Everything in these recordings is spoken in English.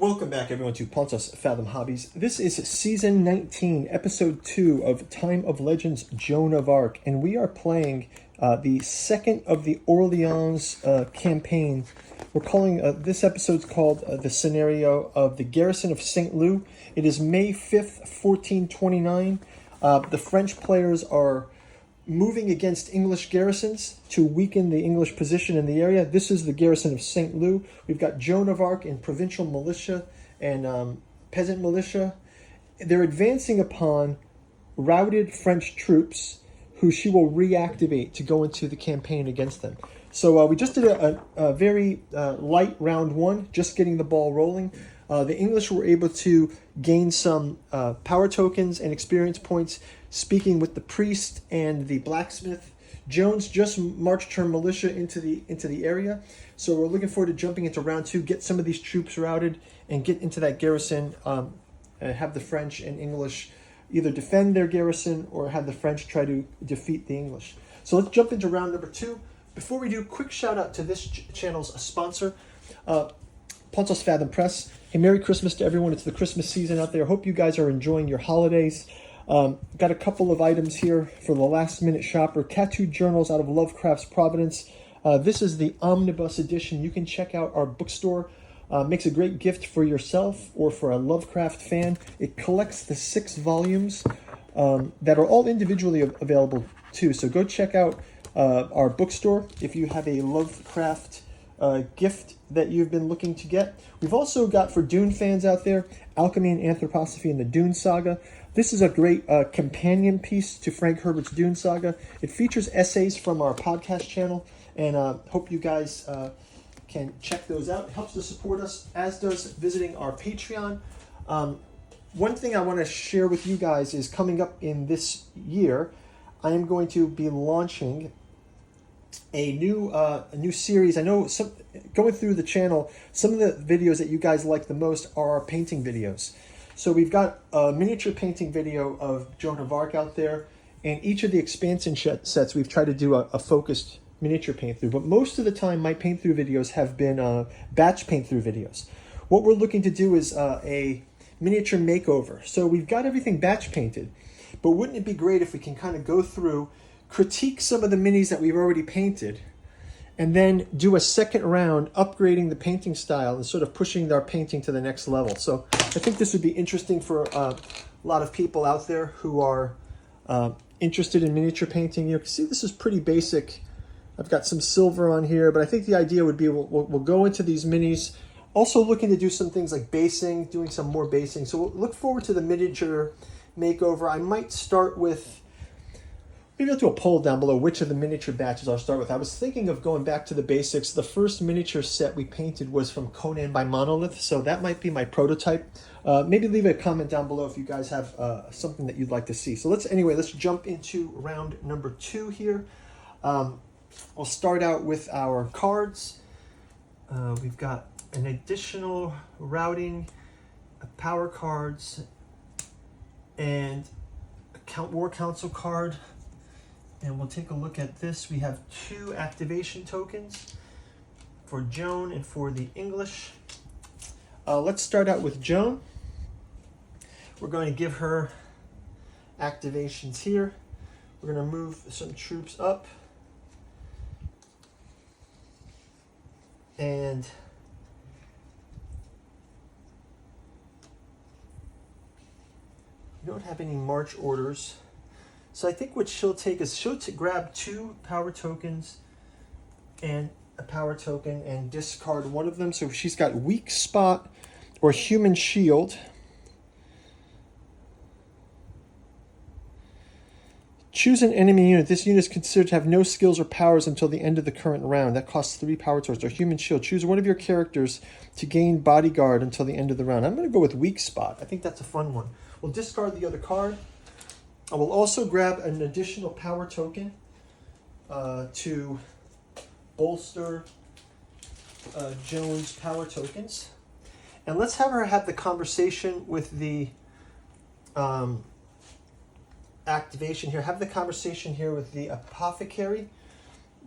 Welcome back, everyone, to Pontos, Fathom, Hobbies. This is Season 19, Episode 2 of Time of Legends, Joan of Arc, and we are playing the second of the Orleans campaign. We're calling, this episode's called the scenario of the Garrison of Saint-Loup. It is May 5th, 1429. The French players are moving against English garrisons to weaken the English position in the area. This is the garrison of Saint-Loup. We've got Joan of Arc in provincial militia and peasant militia. They're advancing upon routed French troops who she will reactivate to go into the campaign against them. So we just did a very light round one, just getting the ball rolling. The English were able to gain some power tokens and experience points speaking with the priest and the blacksmith. Jones just marched her militia into the area. So we're looking forward to jumping into round two, get some of these troops routed, and get into that garrison, and have the French and English either defend their garrison or have the French try to defeat the English. So let's jump into round number two. Before we do, quick shout out to this channel's sponsor, Pontos Fathom Press. Hey, Merry Christmas to everyone. It's the Christmas season out there. Hope you guys are enjoying your holidays. Got a couple of items here for the last minute shopper. Tattooed journals out of Lovecraft's Providence. This is the omnibus edition. You can check out our bookstore. Makes a great gift for yourself or for a Lovecraft fan. It collects the 6 volumes that are all individually available too. So go check out our bookstore if you have a Lovecraft gift that you've been looking to get. We've also got, for Dune fans out there, Alchemy and Anthroposophy in the Dune Saga. This is a great companion piece to Frank Herbert's Dune Saga. It features essays from our podcast channel, and hope you guys can check those out. It helps to support us, as does visiting our Patreon. One thing I want to share with you guys is coming up in this year, I am going to be launching a new series. I know going through the channel, some of the videos that you guys like the most are our painting videos. So we've got a miniature painting video of Joan of Arc out there, and each of the expansion sets we've tried to do a focused miniature paint through. But most of the time my paint through videos have been batch paint through videos. What we're looking to do is a miniature makeover. So we've got everything batch painted, but wouldn't it be great if we can kind of go through, critique some of the minis that we've already painted, and then do a second round upgrading the painting style and sort of pushing our painting to the next level. So I think this would be interesting for a lot of people out there who are interested in miniature painting. You can see this is pretty basic. I've got some silver on here, but I think the idea would be we'll go into these minis, also looking to do some things like basing, doing some more basing. So we'll look forward to the miniature makeover. I might start with, maybe I'll do a poll down below which of the miniature batches I'll start with. I was thinking of going back to the basics. The first miniature set we painted was from Conan by Monolith, so that might be my prototype. Maybe leave a comment down below if you guys have something that you'd like to see. So let's jump into round number 2 here. We'll start out with our cards. We've got an additional routing, power cards, and a War Council card. And we'll take a look at this. We have 2 activation tokens for Joan and for the English. Let's start out with Joan. We're going to give her activations here. We're going to move some troops up. And we don't have any march orders. So I think what she'll take is she'll grab 2 power tokens and a power token and discard one of them. So she's got weak spot or human shield. Choose an enemy unit. This unit is considered to have no skills or powers until the end of the current round. That costs 3 power tokens or human shield. Choose one of your characters to gain bodyguard until the end of the round. I'm going to go with weak spot. I think that's a fun one. We'll discard the other card. I will also grab an additional power token to bolster Joan's power tokens. And let's have her have the conversation with the activation here. Have the conversation here with the apothecary.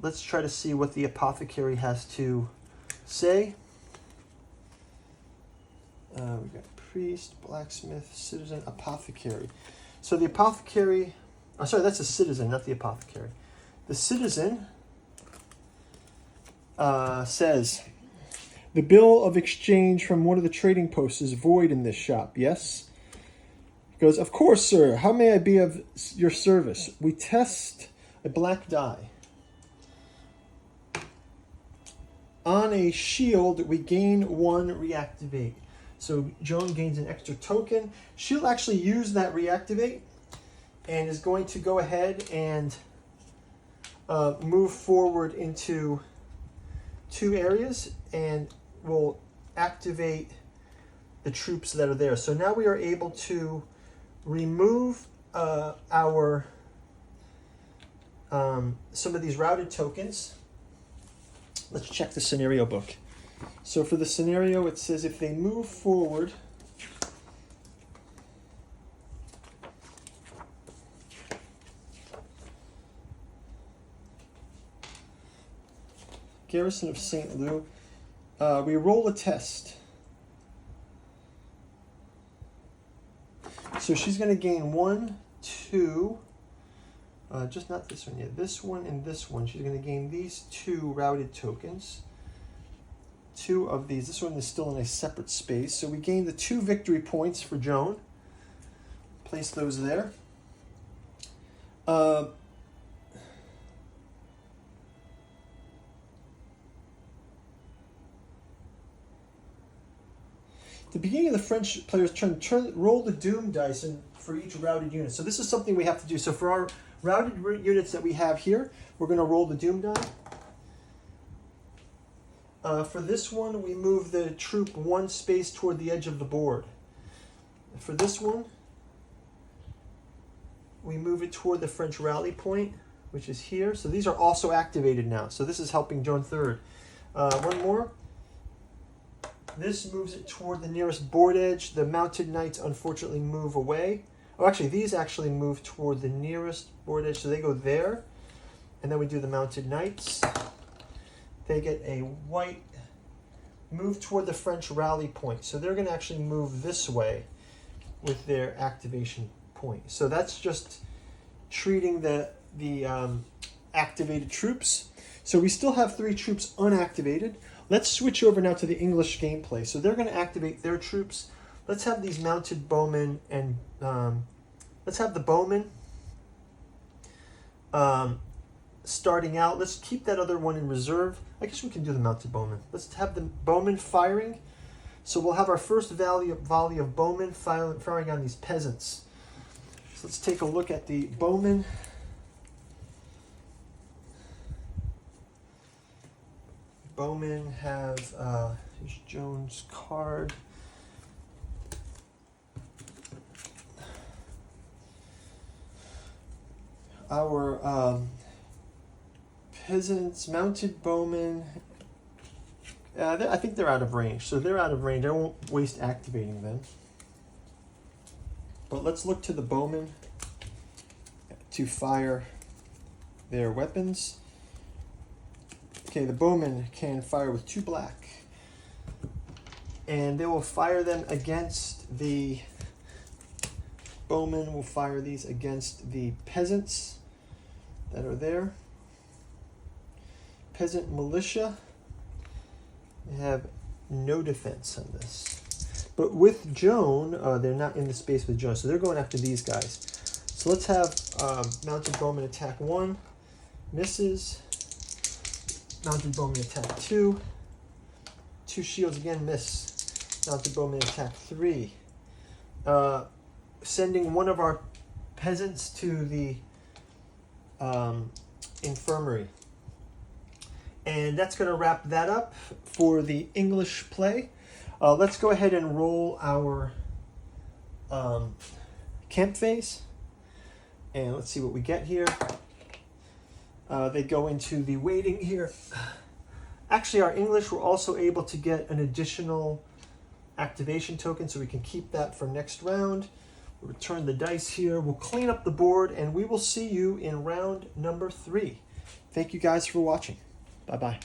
Let's try to see what the apothecary has to say. We've got priest, blacksmith, citizen, apothecary. So the apothecary, oh, sorry, that's a citizen, not the apothecary. The citizen says, the bill of exchange from one of the trading posts is void in this shop, yes? He goes, of course, sir. How may I be of your service? We test a black die. On a shield, we gain 1 reactivate. So Joan gains an extra token. She'll actually use that reactivate and is going to go ahead and move forward into 2 areas and will activate the troops that are there. So now we are able to remove our some of these routed tokens. Let's check the scenario book. So for the scenario, it says if they move forward, Garrison of Saint-Loup, we roll a test. So she's going to gain 1, 2, just not this one yet. This one and this one. She's going to gain these 2 routed tokens. 2 of these. This one is still in a separate space. So we gain the 2 victory points for Joan. Place those there. At the beginning of the French player's turn, roll the doom dice and for each routed unit. So this is something we have to do. So for our routed units that we have here, we're going to roll the doom die. For this one, we move the troop 1 space toward the edge of the board. For this one, we move it toward the French rally point, which is here. So these are also activated now. So this is helping Joan 3rd. One more. This moves it toward the nearest board edge. The mounted knights unfortunately move away. Oh, actually, these actually move toward the nearest board edge, so they go there. And then we do the mounted knights. They get a white move toward the French rally point. So they're going to actually move this way with their activation point. So that's just treating the activated troops. So we still have 3 troops unactivated. Let's switch over now to the English gameplay. So they're going to activate their troops. Let's have these mounted bowmen and let's have the bowmen starting out. Let's keep that other one in reserve. I guess we can do the mounted bowmen. Let's have the bowmen firing. So we'll have our first volley of bowmen firing on these peasants. So let's take a look at the bowmen. Bowmen have, here's Joan's card. Our peasants, mounted bowmen, I think they're out of range. So they're out of range. I won't waste activating them. But let's look to the bowmen to fire their weapons. Okay, the bowmen can fire with 2 black. And they will fire them against the bowmen will fire these against the peasants that are there. Peasant militia have no defense on this. But with Joan, they're not in the space with Joan, so they're going after these guys. So let's have mounted bowman attack 1, misses. Mounted bowman attack 2. 2 shields again, miss. Mounted bowman attack 3. Sending one of our peasants to the infirmary. And that's going to wrap that up for the English play. Let's go ahead and roll our camp phase. And let's see what we get here. They go into the waiting here. Actually, our English were also able to get an additional activation token, so we can keep that for next round. We'll return the dice here. We'll clean up the board, and we will see you in round number 3. Thank you guys for watching. Bye-bye.